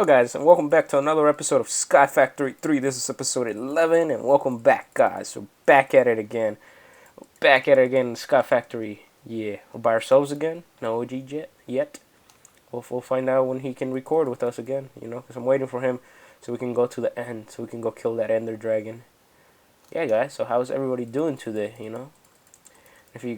Hello guys, and welcome back to another episode of Sky Factory 3. This is episode 11, and welcome back guys. We're back at it again. In Sky Factory. Yeah, we're by ourselves again. No OG yet. We'll find out when he can record with us again, because I'm waiting for him so we can go to the end, so we can go kill that ender dragon. Yeah guys, so how's everybody doing today, If you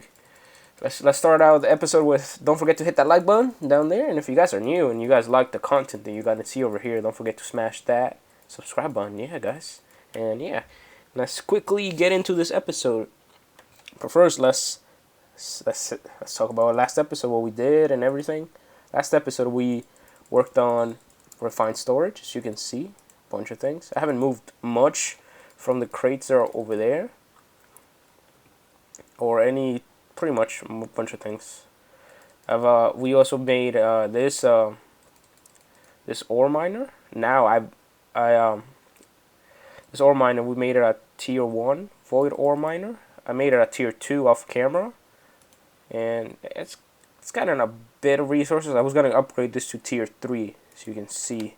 Let's start out the episode with, don't forget to hit that like button down there, and if you guys are new and you guys like the content that you got to see over here, don't forget to smash that subscribe button. Yeah guys, and yeah, let's quickly get into this episode. But first, let's talk about last episode, what we did and everything. Last episode we worked on refined storage, as you can see, a bunch of things. I haven't moved much from the crates that are over there, or any, pretty much a bunch of things. We also made this ore miner. Now this ore miner, we made it a tier 1 void ore miner. I made it a tier 2 off camera, and it's gotten a bit of resources. I was gonna upgrade this to tier 3, so you can see.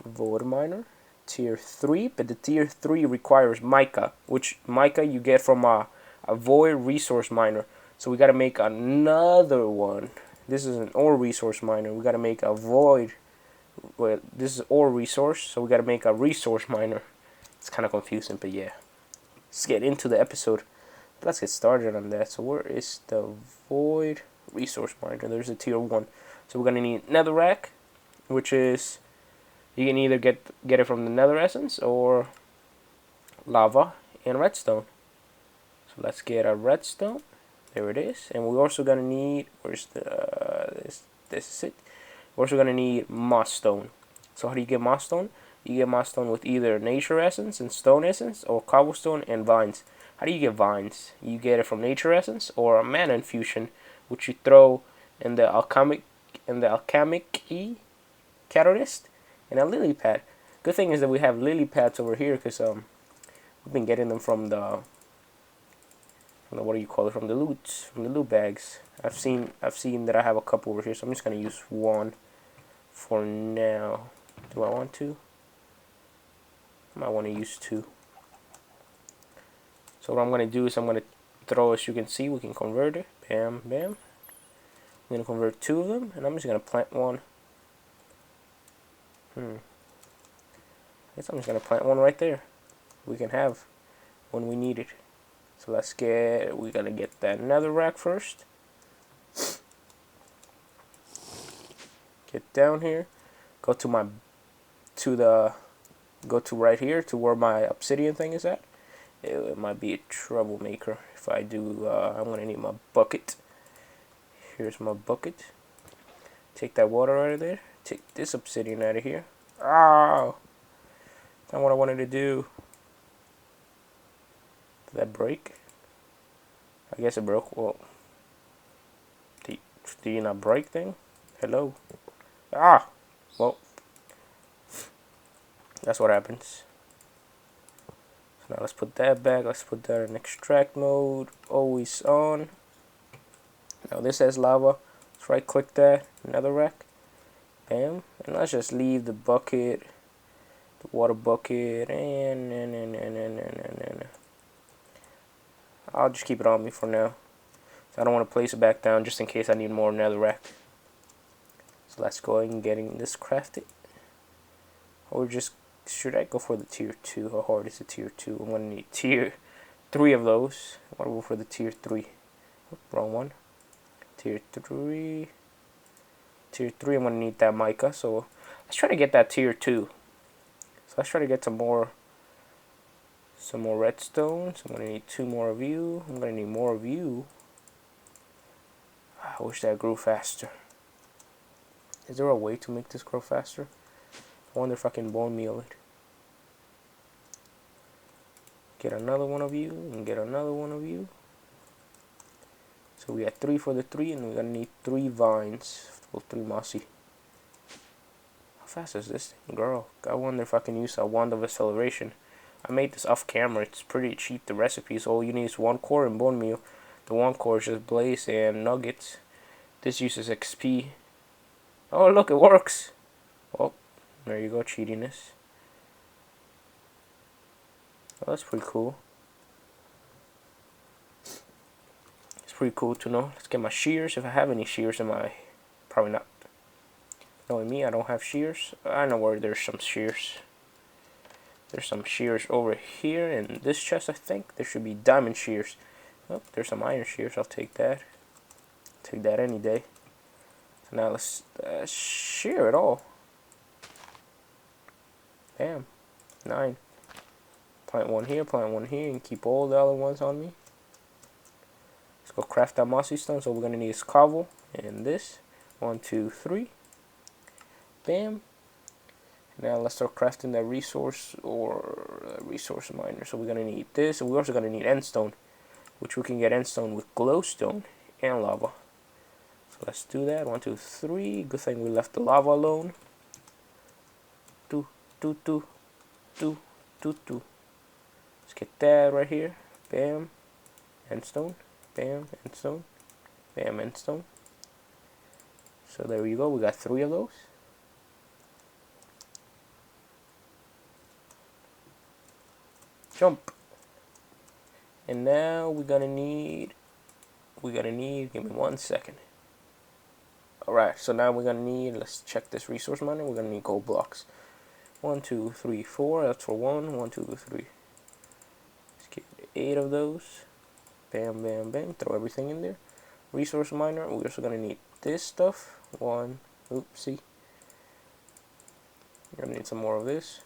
Void miner tier 3, but the tier 3 requires mica, which mica you get from a void resource miner. So we gotta make another one. This is an ore resource miner. We gotta make a void. Well, this is ore resource, so we gotta make a resource miner. It's kind of confusing, but yeah. Let's get into the episode. Let's get started on that. So where is the void resource miner? There's a tier 1. So we're gonna need netherrack, which is, you can either get it from the nether essence or lava and redstone. So let's get a redstone. There it is. And we're also gonna need, where's the this is it. We're also gonna need moss stone. So how do you get moss stone? You get moss stone with either nature essence and stone essence, or cobblestone and vines. How do you get vines? You get it from nature essence or a mana infusion, which you throw in the alchemic catalyst and a lily pad. Good thing is that we have lily pads over here, because we've been getting them from the what do you call it, from the loot bags. I've seen that I have a couple over here, so I'm just gonna use one for now. Do I want to? I might want to use 2. So what I'm gonna do is I'm gonna throw, as you can see, we can convert it. Bam, bam. I'm gonna convert 2 of them, and I'm just gonna plant one. I guess I'm just gonna plant one right there. We can have when we need it. So we gotta get that netherrack first. Get down here. Go to right here to where my obsidian thing is at. It might be a troublemaker if I do. I'm gonna need my bucket. Here's my bucket. Take that water out of there. Take this obsidian out of here. Oh, that's not what I wanted to do. Did that break? I guess it broke. Well, do you not break thing? Hello? Ah! Well, that's what happens. So now let's put that back. Let's put that in extract mode. Always on. Now this has lava. Let's right click that. Netherrack. Bam. And let's just leave the bucket, the water bucket, and I'll just keep it on me for now. So I don't want to place it back down just in case I need more netherrack. So let's go ahead and getting this crafted. Or should I go for the tier 2? How hard is the tier 2? I'm going to need tier 3 of those. I want to go for the tier 3. Wrong one. Tier 3. Tier 3, I'm going to need that mica. So let's try to get that tier 2. So let's try to get some more redstone. So I'm going to need 2 more of you. I'm going to need more of you. I wish that grew faster. Is there a way to make this grow faster? I wonder if I can bone meal it. Get another one of you, and get another one of you. So we got 3 for the 3, and we're going to need 3 vines. Or 3 mossy. How fast is this thing? Girl, I wonder if I can use a wand of acceleration. I made this off camera. It's pretty cheap, the recipes. All you need is 1 core and bone meal. The 1 core is just blaze and nuggets. This uses XP. Oh, look, it works. Oh, there you go, cheatiness. Oh, that's pretty cool. It's pretty cool to know. Let's get my shears. If I have any shears in my... Probably not. Knowing me, I don't have shears. I know where there's some shears. There's some shears over here in this chest, I think. There should be diamond shears. Oh, there's some iron shears. I'll take that. Take that any day. So now let's shear it all. Bam. 9. Plant one here, and keep all the other ones on me. Let's go craft that mossy stone. So we're going to need is cobble and this. 1, 2, 3. Bam. Now let's start crafting that resource or resource miner. So we're going to need this, and we're also going to need endstone, which we can get endstone with glowstone and lava. So let's do that. 1, 2, 3. Good thing we left the lava alone. 2, 2, 2, 2, 2, 2. Let's get that right here. Bam. Endstone. Bam. Endstone. Bam. Endstone. So there you go. We got 3 of those. Jump. And now we're gonna need, give me 1 second. Alright, so now we're gonna need, let's check this resource miner. We're gonna need gold blocks. 1, 2, 3, 4. That's for 1. 1, 2, 3. Let's get 8 of those. Bam, bam, bam. Throw everything in there. Resource miner. We're also gonna need this stuff. 1. Oopsie. We're gonna need some more of this.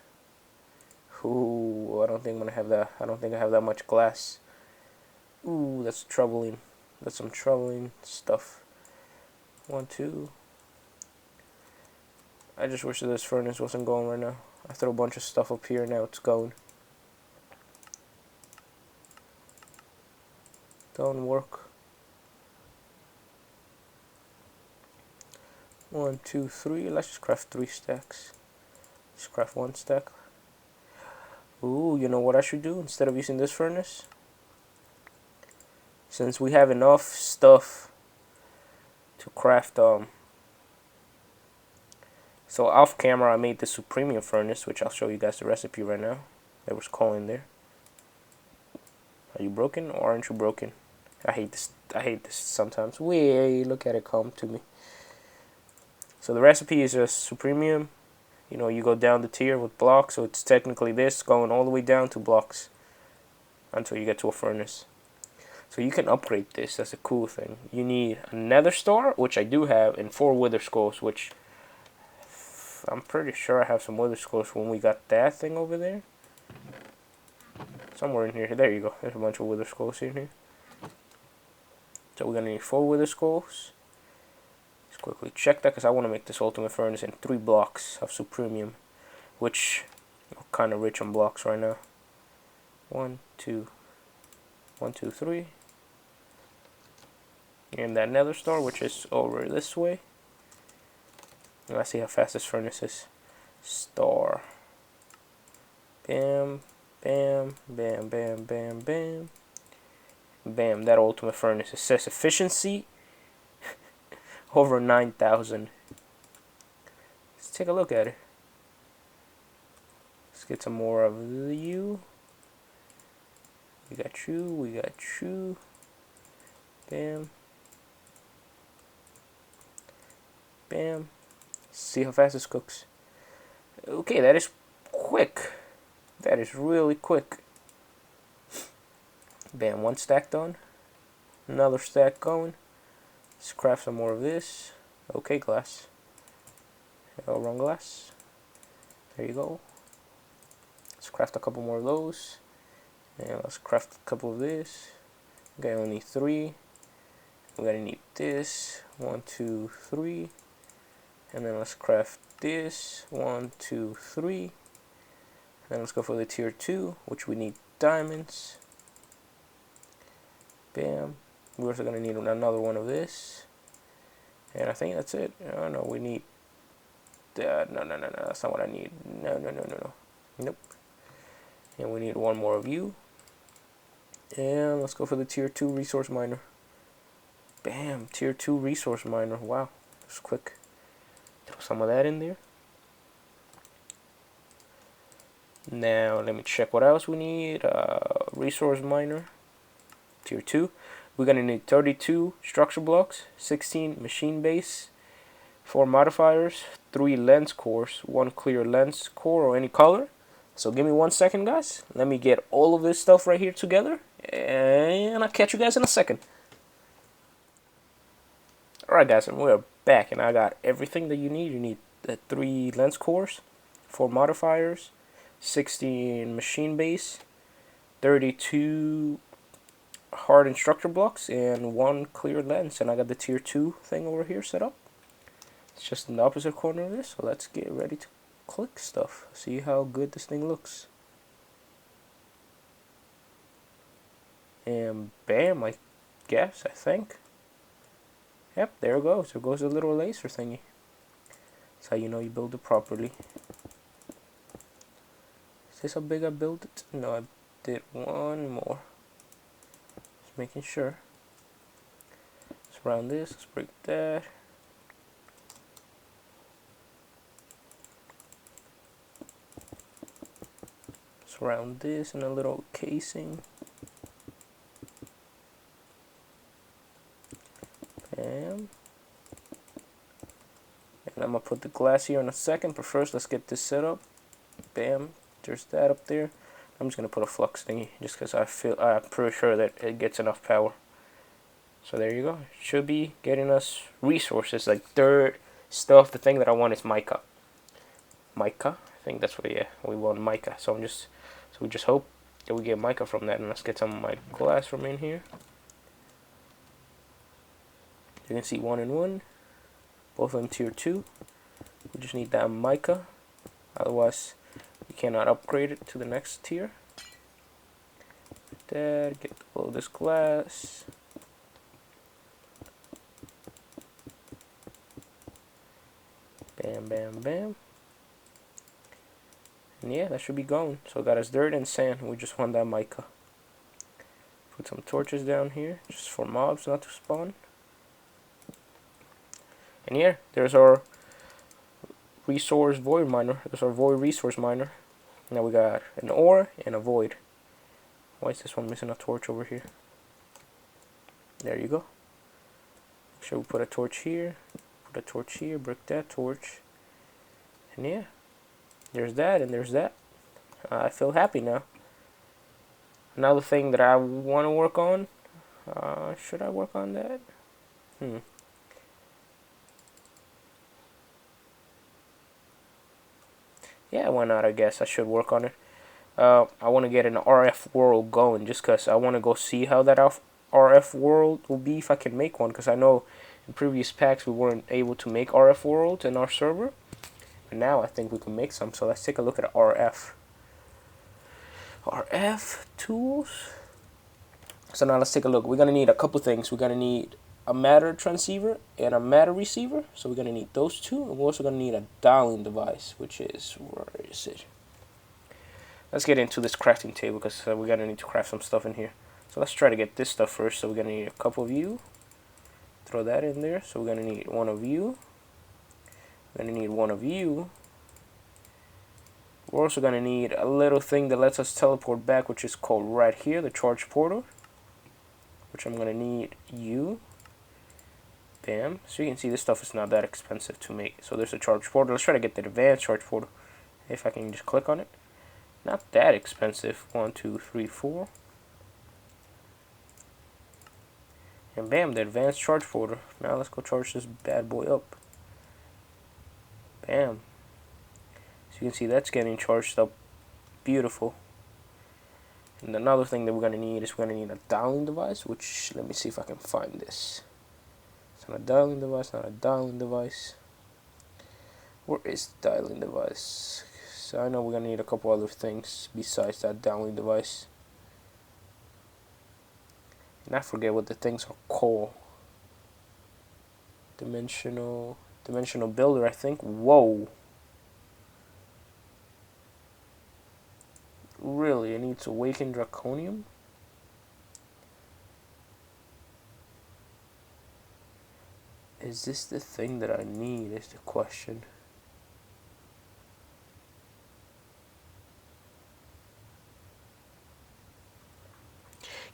Ooh, I don't think I'm gonna have that. I don't think I have that much glass. Ooh, that's troubling. That's some troubling stuff. 1, 2. I just wish that this furnace wasn't going right now. I threw a bunch of stuff up here, now it's going. Don't work. 1, 2, 3. Let's just craft 3 stacks. Just craft 1 stack. Ooh, you know what I should do instead of using this furnace? Since we have enough stuff to craft, so off camera I made the Supremium furnace, which I'll show you guys the recipe right now. There was coal in there. Are you broken or aren't you broken? I hate this sometimes. Wait, look at it come to me. So the recipe is just Supremium. You know, you go down the tier with blocks, so it's technically this going all the way down to blocks until you get to a furnace. So you can upgrade this. That's a cool thing. You need a nether star, which I do have, and 4 wither skulls, which I'm pretty sure I have some wither skulls when we got that thing over there. Somewhere in here. There you go. There's a bunch of wither skulls in here. So we're going to need 4 wither skulls. Let's quickly check that because I want to make this ultimate furnace in 3 blocks of Supremium, which I'm kind of rich on blocks right now. 1, 2, 1, 2, 3. And that nether star, which is over this way. And let's see how fast this furnace is. Star. Bam, bam, bam, bam, bam, bam. Bam, that ultimate furnace. It says efficiency over 9,000. Let's take a look at it. Let's get some more of you. We got you, we got you. Bam. Bam. See how fast this cooks. Okay, that is quick. That is really quick. Bam, 1 stack done. Another stack going. Let's craft some more of this. Okay, glass. Oh, wrong glass. There you go. Let's craft a couple more of those. And let's craft a couple of this. Okay, I only need 3. We're gonna need this. 1, 2, 3. And then let's craft this. 1, 2, 3. Then let's go for the tier 2, which we need diamonds. Bam. We're also going to need another one of this. And I think that's it. Oh no, we need... no, that's not what I need. No. Nope. And we need 1 more of you. And let's go for the tier 2 resource miner. Bam, tier 2 resource miner. Wow, that's quick. Throw some of that in there. Now let me check what else we need. Resource miner, tier 2. We're gonna need 32 structure blocks, 16 machine base, 4 modifiers, 3 lens cores, 1 clear lens core or any color. So give me 1 second, guys. Let me get all of this stuff right here together, and I'll catch you guys in a second. Alright guys, and we're back, and I got everything that you need. You need the 3 lens cores, 4 modifiers, 16 machine base, 32 hardened structure blocks, and 1 clear lens. And I got the tier 2 thing over here set up. It's just in the opposite corner of this, so let's get ready to click stuff. See how good this thing looks. And bam, I think. Yep, there it goes. There goes the little laser thingy. That's how you know you build it properly. Is this how big I built it? No, I did one more. Just making sure. Let's round this. Let's break that. Let's round this in a little casing. Bam. And I'm gonna put the glass here in a second, but first let's get this set up. Bam. There's that up there. I'm just gonna put a flux thingy just because I'm pretty sure that it gets enough power. So there you go. It should be getting us resources like dirt, stuff. The thing that I want is mica. Mica? I think that's what, yeah, we want mica. So we just hope that we get mica from that. And let's get some of my glass from in here. You can see 1 and 1. Both of them tier 2. We just need that mica. Otherwise, we cannot upgrade it to the next tier. That, get all this glass. Bam, bam, bam. And yeah, that should be going. So it got us dirt and sand. We just want that mica. Put some torches down here, just for mobs not to spawn. And yeah, there's our resource void miner. There's our void resource miner. Now we got an ore and a void. Why is this one missing a torch over here? There you go. Make sure we put a torch here. Put a torch here. Break that torch. And yeah, there's that and there's that. I feel happy now. Another thing that I want to work on. Should I work on that? Yeah, why not? I guess I should work on it. I want to get an RF world going just because I want to go see how that RF world will be if I can make one. Because I know in previous packs we weren't able to make RF worlds in our server. But now I think we can make some. So let's take a look at RF. RF tools. So now let's take a look. We're going to need a couple things. We're going to need a matter transceiver and a matter receiver. So we're going to need those two. And we're also going to need a dialing device, which is, where is it? Let's get into this crafting table because we're going to need to craft some stuff in here. So let's try to get this stuff first. So we're going to need a couple of you. Throw that in there. So we're going to need one of you. We're going to need one of you. We're also going to need a little thing that lets us teleport back, which is called right here, the charge portal. Which I'm going to need you. Bam. So you can see this stuff is not that expensive to make. So there's a charge portal. Let's try to get the advanced charge portal. If I can just click on it. Not that expensive. 1, 2, 3, 4. And bam, the advanced charge portal. Now let's go charge this bad boy up. Bam. So you can see that's getting charged up. Beautiful. And another thing that we're going to need is we're going to need a dialing device. Which, let me see if I can find this. It's not a dialing device, not a dialing device. Where is the dialing device? So I know we're going to need a couple other things besides that dialing device. And I forget what the things are called. Dimensional builder, I think. Whoa. Really, it needs awakened draconium? Is this the thing that I need is the question.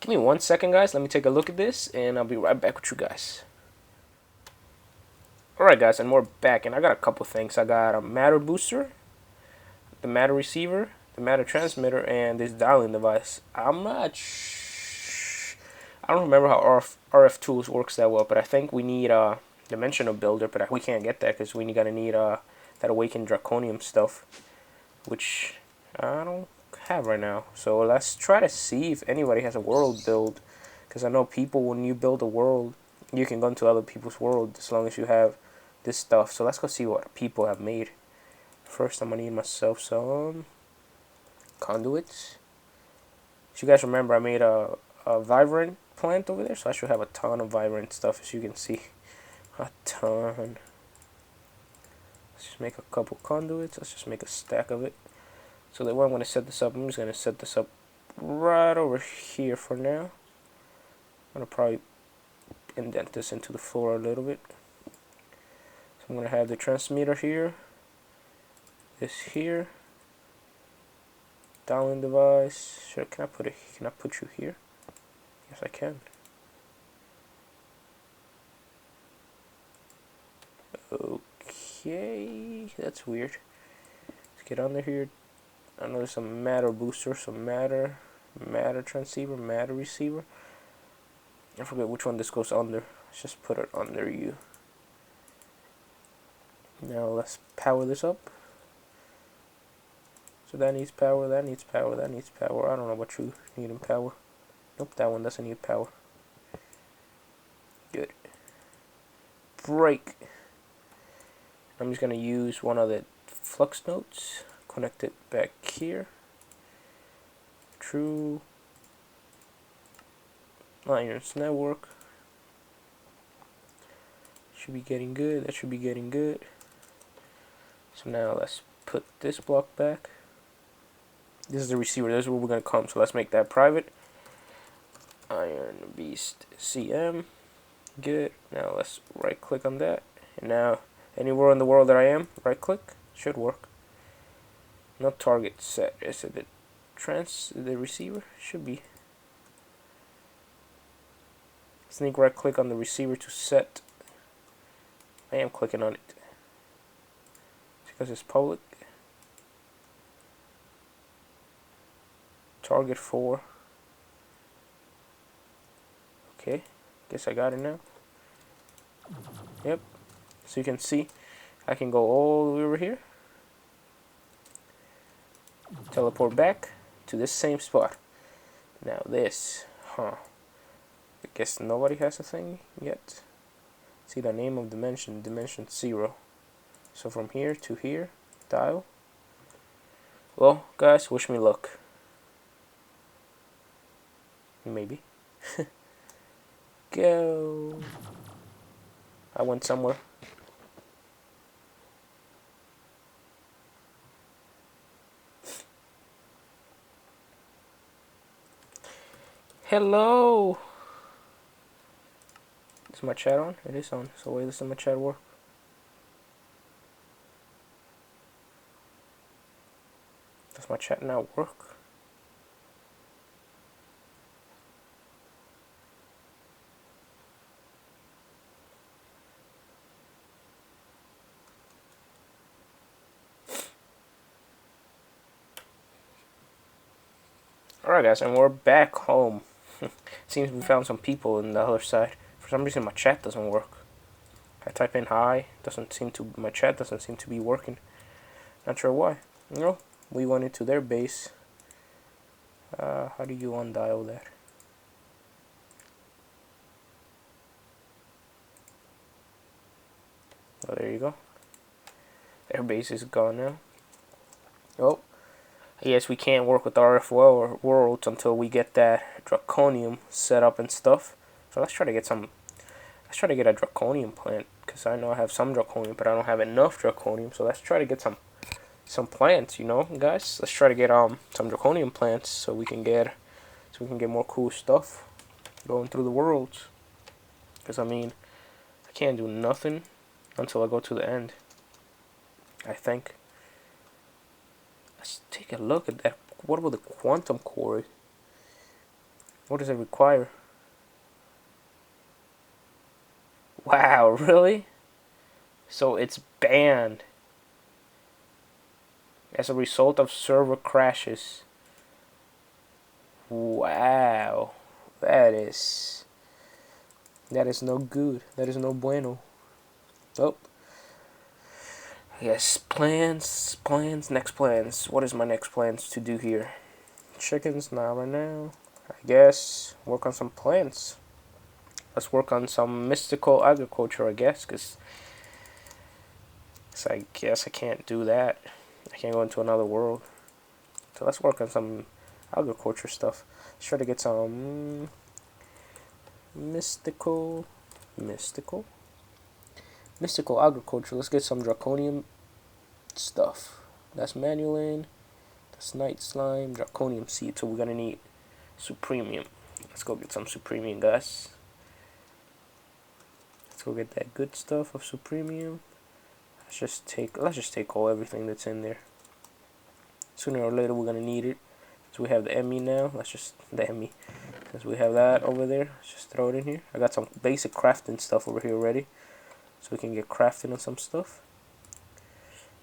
Give me 1 second, guys. Let me take a look at this, and I'll be right back with you guys. Alright, guys, and we're back, and I got a couple things. I got a matter booster, the matter receiver, the matter transmitter, and this dialing device. I'm not I don't remember how RF tools works that well, but I think we need a dimensional builder, but we can't get that because we gotta need that awakened draconium stuff, which I don't have right now. So let's try to see if anybody has a world build, because I know people, when you build a world, you can go into other people's world as long as you have this stuff. So let's go see what people have made. First, I'm gonna need myself some conduits. If you guys remember, I made a vibrant plant over there, so I should have a ton of vibrant stuff, as you can see. A ton. Let's just make a couple conduits. Let's just make a stack of it. So the way I'm going to set this up, I'm just going to set this up right over here for now. I'm going to probably indent this into the floor a little bit. So I'm going to have the transmitter here, this here, dialing device. Can I put you here? Yes, I can. Okay, that's weird. Let's get under here. I know there's some matter booster, some matter transceiver, matter receiver. I forget which one this goes under. Let's just put it under you. Now let's power this up. So that needs power, that needs power, that needs power. I don't know what you need in power. Nope, that one doesn't need power. Good. Break. I'm just going to use one of the flux nodes. Connect it back here. True. Irons network. Should be getting good. That should be getting good. So now let's put this block back. This is the receiver. This is where we're going to come. So let's make that private. Iron Beast CM. Good. Now let's right click on that. And now anywhere in the world that I am, right click. Should work. Not target set. Is it the receiver? Should be. Sneak right click on the receiver to set. I am clicking on it because it's public. Target 4. Okay, guess I got it now. Yep. So you can see I can go all the way over here. Teleport back to this same spot. Now this, I guess nobody has a thing yet. See the name of dimension 0. So from here to here, dial. Well, guys, wish me luck. Maybe. Go. I went somewhere. Hello. Is my chat on? It is on. So wait, listen, my chat work. Does my chat now work? Alright guys, and we're back home. Seems we found some people on the other side. For some reason my chat doesn't work. I type in hi, my chat doesn't seem to be working. Not sure why. You know, we went into their base. How do you undial that? Oh, there you go. Their base is gone now. Oh, yes, we can't work with RF worlds until we get that draconium set up and stuff. So let's try to get a draconium plant, because I know I have some draconium, but I don't have enough draconium. So let's try to get some plants, you know, guys. Let's try to get some draconium plants so we can get more cool stuff going through the worlds. Because I mean, I can't do nothing until I go to the end, I think. Let's take a look at that. What about the quantum core? What does it require? Wow, really? So it's banned as a result of server crashes. Wow. That is no good. That is no bueno. Oh. Yes, plans, next plans. What is my next plans to do here? Chickens, not right now. I guess work on some plants. Let's work on some mystical agriculture, I guess, because I guess I can't do that. I can't go into another world. So let's work on some agriculture stuff. Let's try to get some mystical agriculture. Let's get some draconian stuff. That's manuline. That's night slime. Draconium seed. So we're gonna need supremium. Let's go get some supremium, guys. Let's go get that good stuff of supremium. Let's just take everything that's in there. Sooner or later we're gonna need it. So we have the ME now. Since we have that over there, let's just throw it in here. I got some basic crafting stuff over here already, so we can get crafting on some stuff.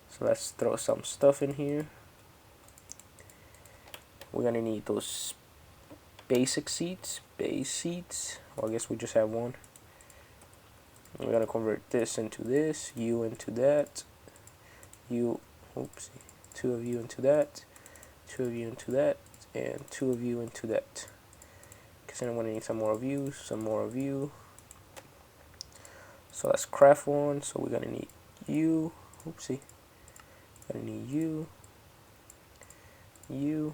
So let's throw some stuff in here. We're gonna need those basic seeds, base seeds. Well, I guess we just have one. We're gonna convert this into this, you into that, you, oopsie, 2 of you into that, 2 of you into that, and 2 of you into that. Because then I'm gonna need some more of you, some more of you. So let's craft one. So we're gonna need you, oopsie, gonna need you, you,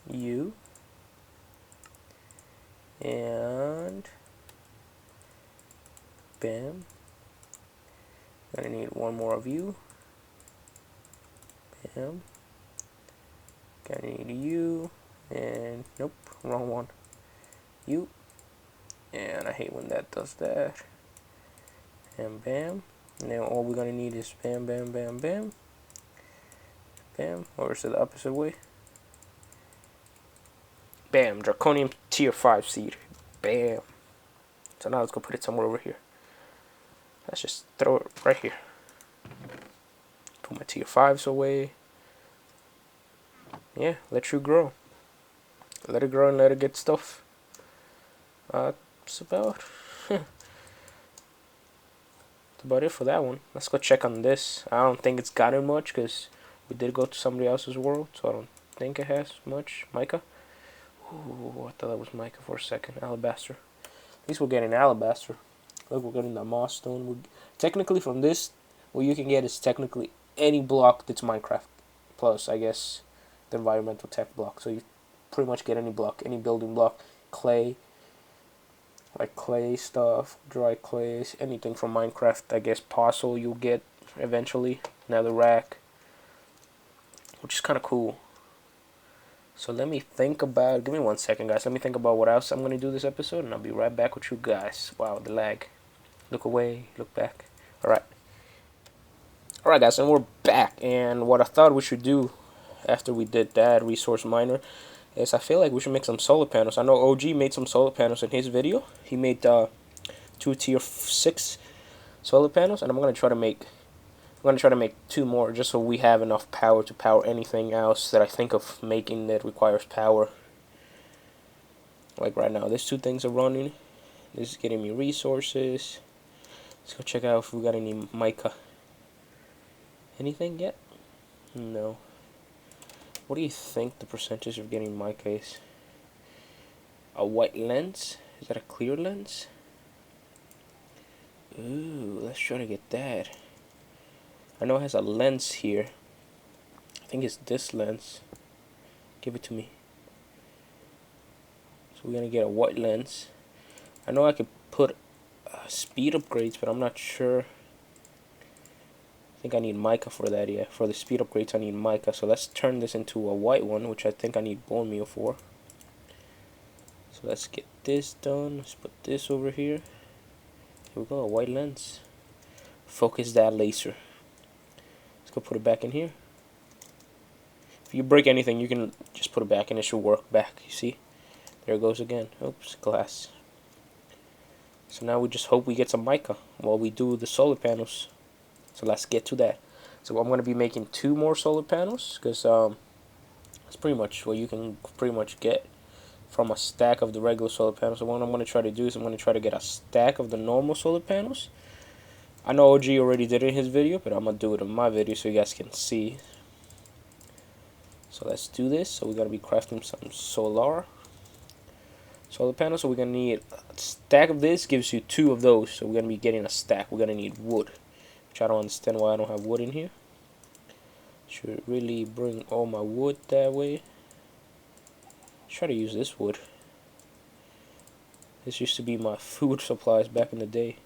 you, and bam. Gonna need one more of you. Bam. Gonna need you, and nope, wrong one. You, and I hate when that does that. And bam. Now all we're gonna need is bam, bam, bam, bam, bam. Or is it the opposite way? Bam, Draconian tier 5 seed. Bam. So now let's go put it somewhere over here. Let's just throw it right here. Put my tier 5s away. Yeah, let you grow. Let it grow and let it get stuff. That's about it for that one. Let's go check on this. I don't think it's gotten much because we did go to somebody else's world, so I don't think it has much. Mica. Ooh, I thought that was mica for a second. Alabaster. At least we're getting alabaster. Look, we're getting the moss stone. Technically, from this, what you can get is technically any block that's Minecraft. Plus, I guess, the environmental tech block. So you pretty much get any block, any building block. Clay, like clay stuff, dry clays, anything from Minecraft. I guess Postle you'll get eventually. Nether rack, which is kind of cool. So let me think about, give me 1 second, guys. Let me think about what else I'm going to do this episode, and I'll be right back with you guys. Wow, the lag. Look away, look back. Alright. Alright, guys, and we're back. And what I thought we should do after we did that resource miner is I feel like we should make some solar panels. I know OG made some solar panels in his video. He made 2 tier 6 solar panels, and I'm going to try to make 2 more just so we have enough power to power anything else that I think of making that requires power. Like right now, these 2 things are running. This is getting me resources. Let's go check out if we got any mica. Anything yet? No. What do you think the percentage of getting mica is? A white lens? Is that a clear lens? Ooh, let's try to get that. I know it has a lens here. I think it's this lens. Give it to me. So we're gonna get a white lens. I know I could put speed upgrades, but I'm not sure think I need mica for that, yeah. For the speed upgrades, I need mica. So let's turn this into a white one, which I think I need bone meal for. So let's get this done. Let's put this over here. Here we go, a white lens. Focus that laser. Let's go put it back in here. If you break anything, you can just put it back and it should work back. You see? There it goes again. Oops, glass. So now we just hope we get some mica while we do the solar panels. So let's get to that. So I'm going to be making 2 more solar panels because it's pretty much what you can pretty much get from a stack of the regular solar panels. So what I'm going to try to do is I'm going to try to get a stack of the normal solar panels. I know OG already did it in his video, but I'm going to do it in my video so you guys can see. So let's do this. So we're going to be crafting some solar panels. So we're going to need a stack of this, gives you 2 of those. So we're going to be getting a stack. We're going to need wood, which I don't understand why I don't have wood in here. Should really bring all my wood that way. Try to use this wood. This used to be my food supplies back in the day.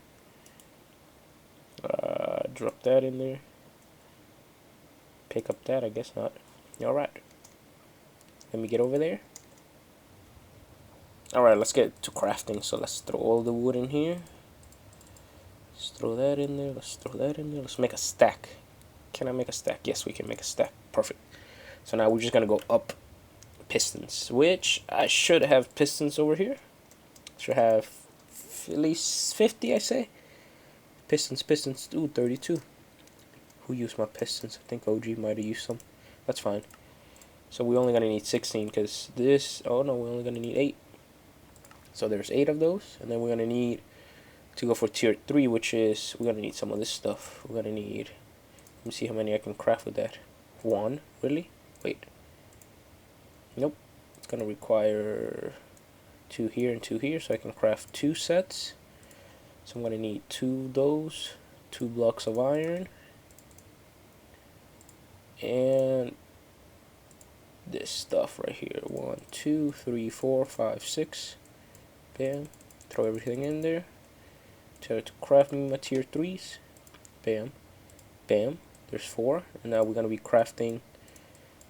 Drop that in there. Pick up that, I guess not. Alright. Let me get over there. Alright, let's get to crafting. So let's throw all the wood in here. Let's throw that in there. Let's throw that in there. Let's make a stack. Can I make a stack? Yes, we can make a stack. Perfect. So now we're just going to go up pistons, which I should have pistons over here. Should have at least 50, I say. Pistons. Ooh, 32. Who used my pistons? I think OG might have used some. That's fine. So we're only going to need 16 because this... Oh, no, we're only going to need 8. So there's 8 of those. And then we're going to need to go for tier 3, which is... We're going to need some of this stuff. We're going to need... Let me see how many I can craft with that. 1. Really? Wait. Nope. It's going to require 2 here and 2 here. So I can craft 2 sets. So I'm going to need 2 of those. 2 blocks of iron. And this stuff right here. 1, 2, 3, 4, 5, 6. Bam. Throw everything in there. Try to craft me my tier 3s. Bam. Bam. There's 4. And now we're going to be crafting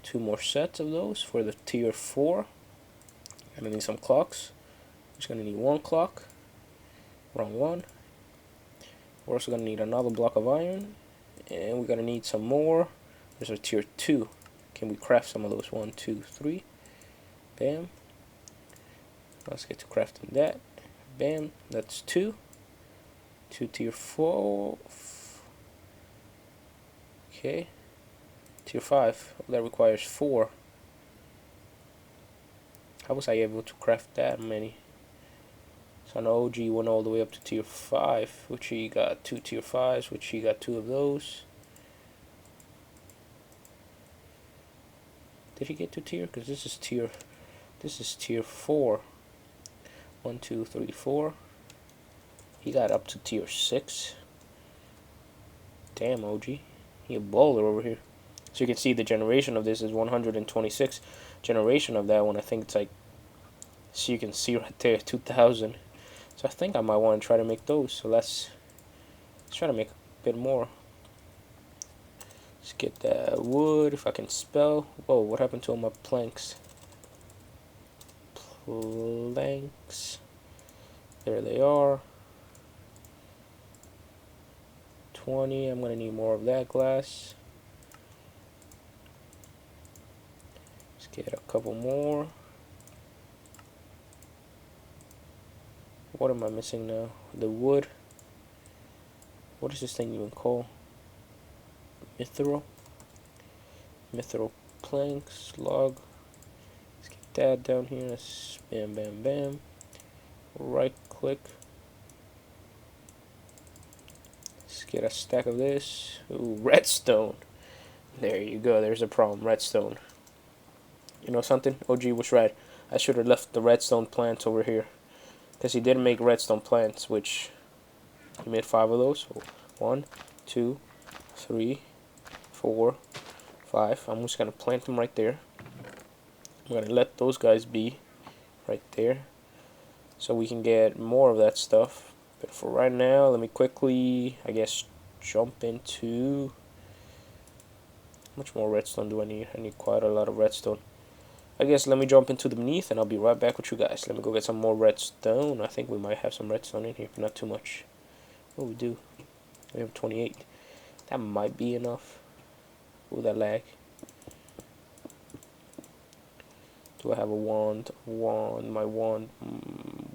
2 more sets of those for the tier 4. I'm going to need some clocks. I'm just going to need 1 clock. Wrong one. We're also going to need another block of iron. And we're going to need some more. There's a tier 2. Can we craft some of those? 1, 2, 3. Bam. Let's get to crafting that. Bam. That's 2. 2 tier 4. Okay. Tier 5. That requires 4. How was I able to craft that many? So an OG went all the way up to tier 5, which he got 2 tier 5s, which he got 2 of those. Did he get to tier? Because this is tier 4. 1, 2, 3, 4. He got up to tier 6. Damn, OG. He a baller over here. So you can see the generation of this is 126. Generation of that one, I think it's like, so you can see right there, 2000. So I think I might want to try to make those. So let's try to make a bit more. Let's get that wood, if I can spell. Whoa, what happened to all my planks? Planks. There they are. 20. I'm going to need more of that glass. Let's get a couple more. What am I missing now? The wood. What is this thing even called? Mithril planks, log. Let's get that down here. Let's bam, bam, bam. Right click. Let's get a stack of this. Ooh, redstone. There you go. There's a problem. Redstone. You know something? OG was right. I should have left the redstone plants over here. Because he did make redstone plants, which he made 5 of those. 1, 2, 3, 4, 5. I'm just going to plant them right there. I'm going to let those guys be right there. So we can get more of that stuff. But for right now, let me quickly, I guess, jump into much more redstone do I need? I need quite a lot of redstone. I guess let me jump into the beneath and I'll be right back with you guys. Let me go get some more redstone. I think we might have some redstone in here, but not too much. Oh, we do. We have 28. That might be enough. Ooh, that lag. Do I have a wand? My wand.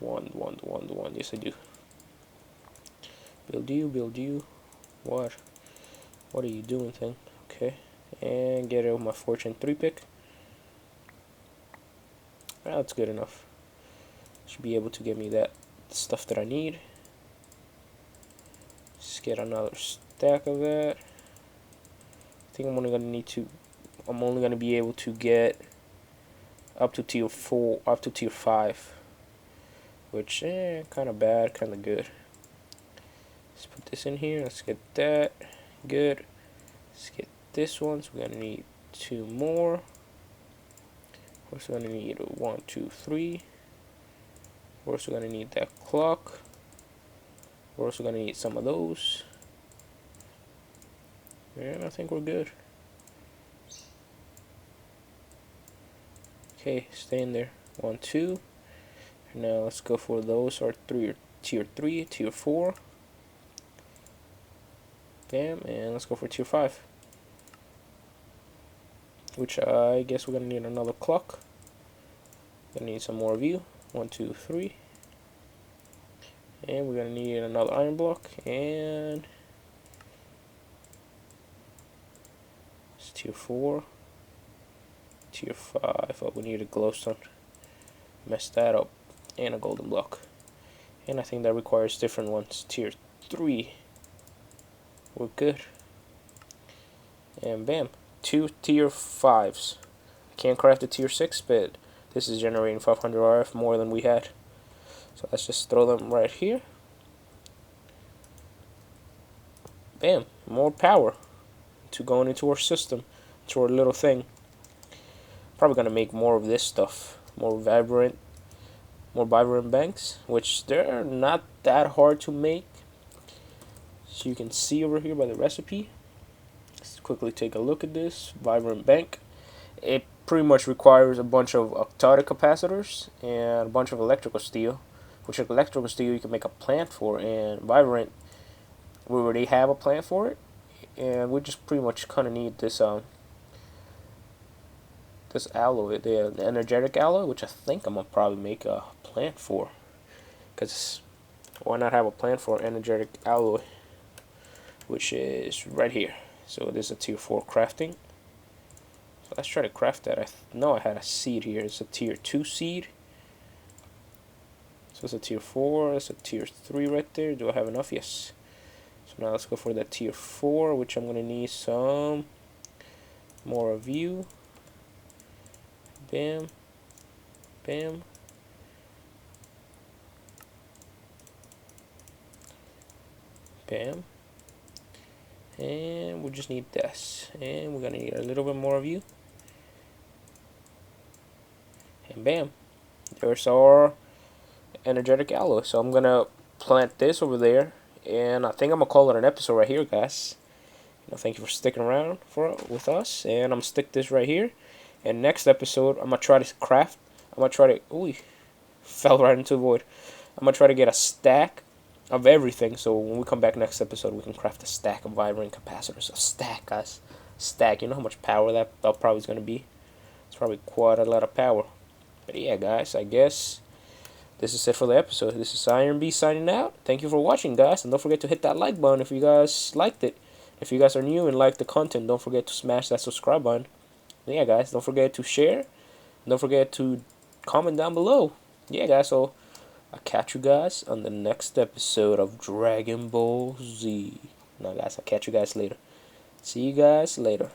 Wand. Yes, I do. Build you. What? What are you doing, thing? Okay. And get rid of my fortune 3 pick. That's good enough. Should be able to get me that stuff that I need. Just get another stack of that. I think I'm only gonna be able to get up to tier 4, up to tier 5, which kind of bad, kind of good. Let's put this in here. Let's get that. Good. Let's get this one. So we're gonna need 2 more. We're also gonna need 1, 2, 3. We're also gonna need that clock. We're also gonna need some of those. And I think we're good. Okay, stay in there. 1, 2. And now let's go for those are tier 3, tier 4. Bam, and let's go for tier 5. Which I guess we're gonna need another clock. Gonna need some more of you. 1, 2, 3. And we're gonna need another iron block, and it's tier 4, tier 5. Oh, we need a glowstone. Messed that up, and a golden block. And I think that requires different ones. Tier 3. We're good. And bam, 2 tier 5s. Can't craft a tier 6, but this is generating 500 RF more than we had. So let's just throw them right here. Bam, more power to going into our system, to our little thing. Probably gonna make more of this stuff, more vibrant banks, which they're not that hard to make. So you can see over here by the recipe. Let's quickly take a look at this vibrant bank. It pretty much requires a bunch of octadic capacitors and a bunch of electrical steel. Which electrical steel you can make a plant for, and vibrant we already have a plant for it, and we just pretty much kind of need this this alloy, the energetic alloy, which I think I'm gonna probably make a plant for, because why not have a plant for energetic alloy, which is right here. So this is a tier 4 crafting. So let's try to craft that. I know I had a seed here. It's a tier 2 seed. So it's a tier 4, it's a tier 3 right there. Do I have enough? Yes. So now let's go for that tier 4, which I'm going to need some more of you. Bam. Bam. Bam. And we just need this. And we're going to need a little bit more of you. And bam. There's our energetic alloy. So I'm gonna plant this over there, and I think I'm gonna call it an episode right here, guys. Thank you for sticking around with us, and I'm gonna stick this right here. And next episode, I'm gonna try to craft. I'm gonna try to. Ooh, fell right into the void. I'm gonna try to get a stack of everything. So when we come back next episode, we can craft a stack of vibrant capacitors. A stack, guys. Stack. You know how much power that probably is gonna be? It's probably quite a lot of power. But yeah, guys, I guess this is it for the episode. This is Iron B signing out. Thank you for watching, guys. And don't forget to hit that like button if you guys liked it. If you guys are new and like the content, don't forget to smash that subscribe button. And yeah, guys, don't forget to share. And don't forget to comment down below. Yeah, guys, so I'll catch you guys on the next episode of Dragon Ball Z. Now, guys, I'll catch you guys later. See you guys later.